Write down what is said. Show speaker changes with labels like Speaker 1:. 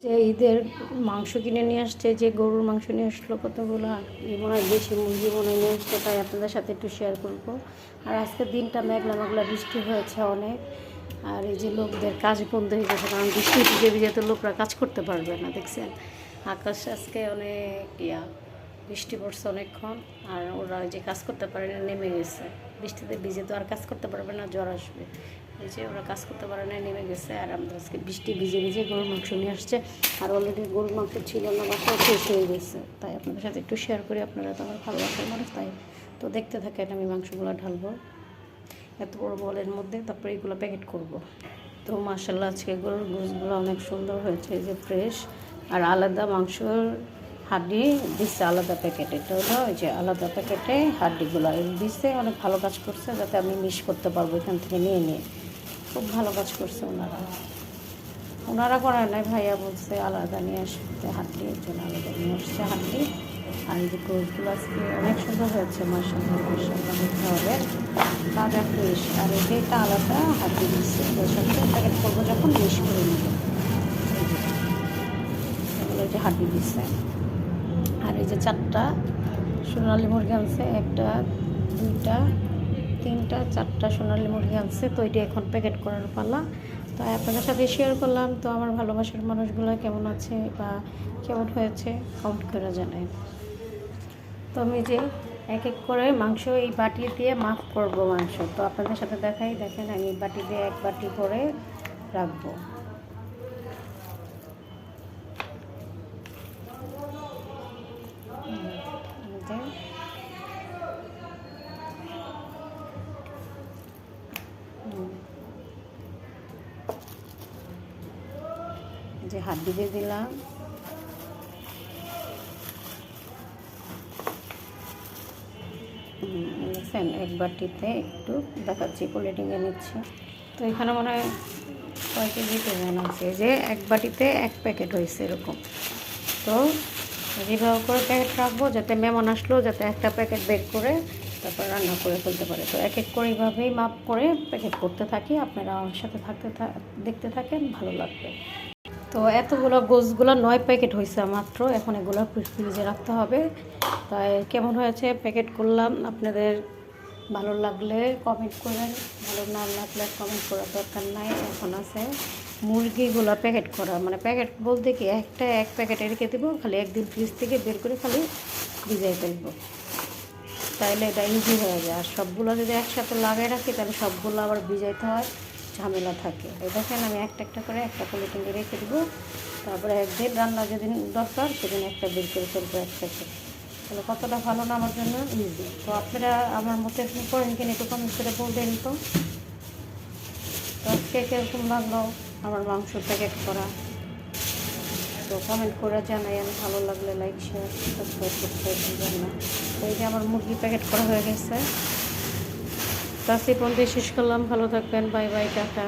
Speaker 1: যে ঈদের মাংস কিনে নিয়ে আসছে, যে গরুর মাংস নিয়ে আসলো কতগুলো, মনে হয় দেশি মুরগি মনে নিয়ে আসছে, তাই আপনাদের সাথে একটু শেয়ার করবো। আর আজকের দিনটা মেঘলা মেঘলা, বৃষ্টি হয়েছে অনেক। আর এই যে লোকদের কাজ বন্ধ হয়ে গেছে, কারণ বৃষ্টি ভিজে ভিজে তো লোকরা কাজ করতে পারবে না। দেখছেন আকাশ আজকে অনেক বৃষ্টি পড়ছে অনেকক্ষণ, আর ওরা যে কাজ করতে পারে না, নেমে গেছে। বৃষ্টিতে ভিজে তো আর কাজ করতে পারবে না, জ্বর আসবে। এই যে ওরা কাজ করতে পারে না, নেমে গেছে। আর আমাদের আজকে বৃষ্টি ভিজে ভিজে গরুর মাংস নিয়ে আসছে। আর অলরেডি গরুর মাংস ছিল না, বাসায় শেষ হয়ে গেছে। তাই আপনাদের সাথে একটু শেয়ার করি, আপনারা তো আমার ভালোবাসার মানুষ, তাই তো দেখতে থাকেন। আমি মাংসগুলো ঢালবো এত বড় বলের মধ্যে, তারপরে এগুলো প্যাকেট করব। তো মাশাআল্লাহ আজকে গরুর গোশগুলো অনেক সুন্দর হয়েছে, এই যে ফ্রেশ। আর আলাদা মাংসর হাড্ডি দিচ্ছে আলাদা প্যাকেট, এটা হলো ওই যে আলাদা প্যাকেটে হাড্ডিগুলো দিচ্ছে। অনেক ভালো কাজ করছে, যাতে আমি মিস করতে পারবো এখান থেকে নিয়ে নিয়ে। খুব ভালো কাজ করছে ওনারা করায় নাই, ভাইয়া বলছে আলাদা নিয়ে আসতে হাড্ডি, এর জন্য আলাদা নিয়ে আসছে হাড্ডি। আর এই যে গোশগুলো আজকে অনেক সুন্দর হয়েছে, মাশাআল্লাহ মাশাআল্লাহ বলতে হবে, তাজা ফ্রেশ। আর এটা আলাদা হাড্ডি দিচ্ছে, ওর সাথে প্যাকেট করবো যখন মিস করে নেব। এগুলো যে হাড্ডি দিচ্ছে। আর এই যে 4টা সোনালি মুরগি আনছে, 1টা 2টা 3টা 4টা সোনালি মুরগি আনছে। তো এটি এখন প্যাকেট করার পালা। তো আপনাদের সাথে শেয়ার করলাম। তো আমার ভালোবাসার মানুষগুলো কেমন আছে বা কেমন হয়েছে কমেন্ট করে জানাই। তো আমি যে এক এক করে মাংস এই বাটি দিয়ে মাফ করব মাংস, তো আপনাদের সাথে দেখাই। দেখেন আমি বাটি দিয়ে এক বাটি করে রাখবো। যে হাড্ডি দিয়ে দিলাম, দেখছেন এক বাটিতে একটু দেখাচ্ছি, প্লেটিংয়ে নিচ্ছি। তো এখানে মনে হয় কয় কেজি ওজন আছে, যে এক বাটিতে এক প্যাকেট হয়েছে এরকম। তো যেভাবে করে প্যাকেট রাখবো, যাতে মেহমান আসলেও যাতে একটা প্যাকেট বের করে তারপর রান্না করে ফেলতে পারে। তো এক এক করে এইভাবেই মাপ করে প্যাকেট করতে থাকি, আপনারা আমার সাথে দেখতে থাকেন, ভালো লাগবে। তো এতগুলো গোশগুলো 9 প্যাকেট হয়েছে মাত্র। এখন এগুলো ফ্রিজে রাখতে হবে। তাই কেমন হয়েছে প্যাকেট করলাম, আপনাদের ভালো লাগলে কমেন্ট করেন, ভালো না লাগলে কমেন্ট করার দরকার নাই। এখন আছে মুরগিগুলো প্যাকেট করা, মানে প্যাকেট বলতে কি এক প্যাকেটে রেখে দেবো, খালি একদিন ফ্রিজ থেকে বের করে খালি ভিজাই ফেলবো, তাইলে এটা ইজি হয়ে যায়। আর সবগুলো যদি একসাথে লাগাই রাখি, তাহলে সবগুলো আবার ভিজাইতে হয়, ঝামেলা থাকে। এই দেখেন আমি একটা একটা করে একটা পলিথিনে রেখে দেবো, তারপরে একদিন রান্না যেদিন দরকার সেদিন একটা বের করে ফেলবো এক প্যাকেট। তাহলে কতটা ভালো না আমার জন্য, ইজি। তো আপনারা আমার মতো এরকম করেন কিনা একটু কমেন্ট করে বলবেন। তো আজকে কীরকম লাগলো আমার মাংস প্যাকেট করা, তো কমেন্ট করে জানাইন। ভালো লাগলে লাইক শেয়ার সাবস্ক্রাইব করতে ভুলবেন না। তো এই যে আমার মুরগি প্যাকেট করা হয়ে গেছে। তো আজকে পর্যন্ত শেষ করলাম, ভালো থাকবেন, বাই বাই, টাটা।